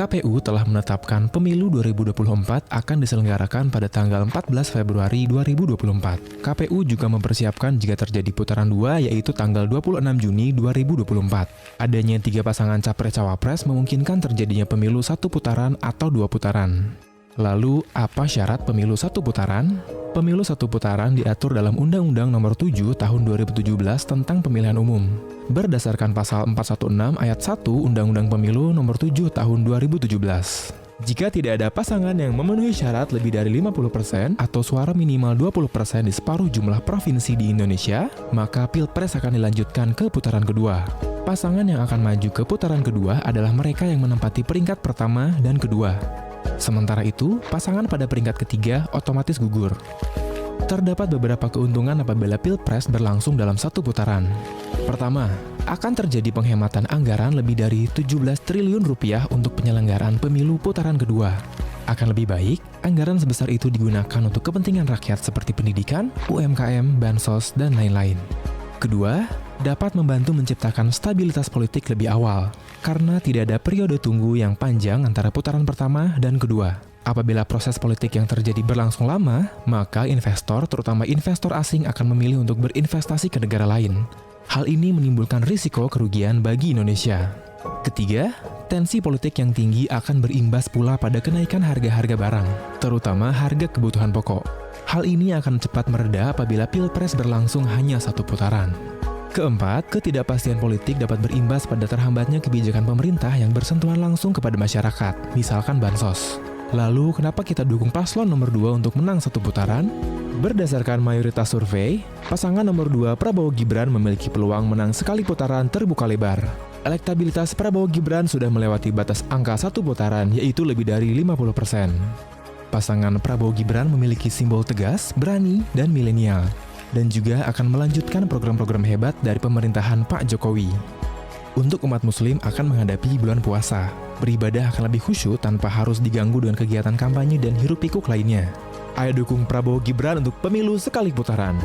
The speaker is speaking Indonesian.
KPU telah menetapkan pemilu 2024 akan diselenggarakan pada tanggal 14 Februari 2024. KPU juga mempersiapkan jika terjadi putaran 2 yaitu tanggal 26 Juni 2024. Adanya 3 pasangan capres-cawapres memungkinkan terjadinya pemilu 1 putaran atau 2 putaran. Lalu, apa syarat pemilu 1 putaran? Pemilu 1 putaran diatur dalam Undang-Undang Nomor 7 Tahun 2017 tentang Pemilihan Umum. Berdasarkan pasal 416 ayat 1 Undang-Undang Pemilu Nomor 7 Tahun 2017. Jika tidak ada pasangan yang memenuhi syarat lebih dari 50% atau suara minimal 20% di separuh jumlah provinsi di Indonesia, maka Pilpres akan dilanjutkan ke putaran kedua. Pasangan yang akan maju ke putaran kedua adalah mereka yang menempati peringkat pertama dan kedua. Sementara itu, pasangan pada peringkat ketiga otomatis gugur. Terdapat beberapa keuntungan apabila Pilpres berlangsung dalam 1 putaran. Pertama, akan terjadi penghematan anggaran lebih dari 17 triliun rupiah untuk penyelenggaraan pemilu putaran kedua. Akan lebih baik, anggaran sebesar itu digunakan untuk kepentingan rakyat seperti pendidikan, UMKM, bansos, dan lain-lain. Kedua, dapat membantu menciptakan stabilitas politik lebih awal, karena tidak ada periode tunggu yang panjang antara putaran pertama dan kedua. Apabila proses politik yang terjadi berlangsung lama, maka investor, terutama investor asing, akan memilih untuk berinvestasi ke negara lain. Hal ini menimbulkan risiko kerugian bagi Indonesia. Ketiga, tensi politik yang tinggi akan berimbas pula pada kenaikan harga-harga barang, terutama harga kebutuhan pokok. Hal ini akan cepat mereda apabila Pilpres berlangsung hanya 1 putaran. Keempat, ketidakpastian politik dapat berimbas pada terhambatnya kebijakan pemerintah yang bersentuhan langsung kepada masyarakat, misalkan bansos. Lalu, kenapa kita dukung paslon nomor 2 untuk menang 1 putaran? Berdasarkan mayoritas survei, pasangan nomor 2 Prabowo Gibran memiliki peluang menang sekali putaran terbuka lebar. Elektabilitas Prabowo Gibran sudah melewati batas angka 1 putaran, yaitu lebih dari 50%. Pasangan Prabowo Gibran memiliki simbol tegas, berani, dan milenial, dan juga akan melanjutkan program-program hebat dari pemerintahan Pak Jokowi. Untuk umat muslim akan menghadapi bulan puasa, beribadah akan lebih khusyuk tanpa harus diganggu dengan kegiatan kampanye dan hiruk-pikuk lainnya. Ayo dukung Prabowo Gibran untuk pemilu sekali putaran.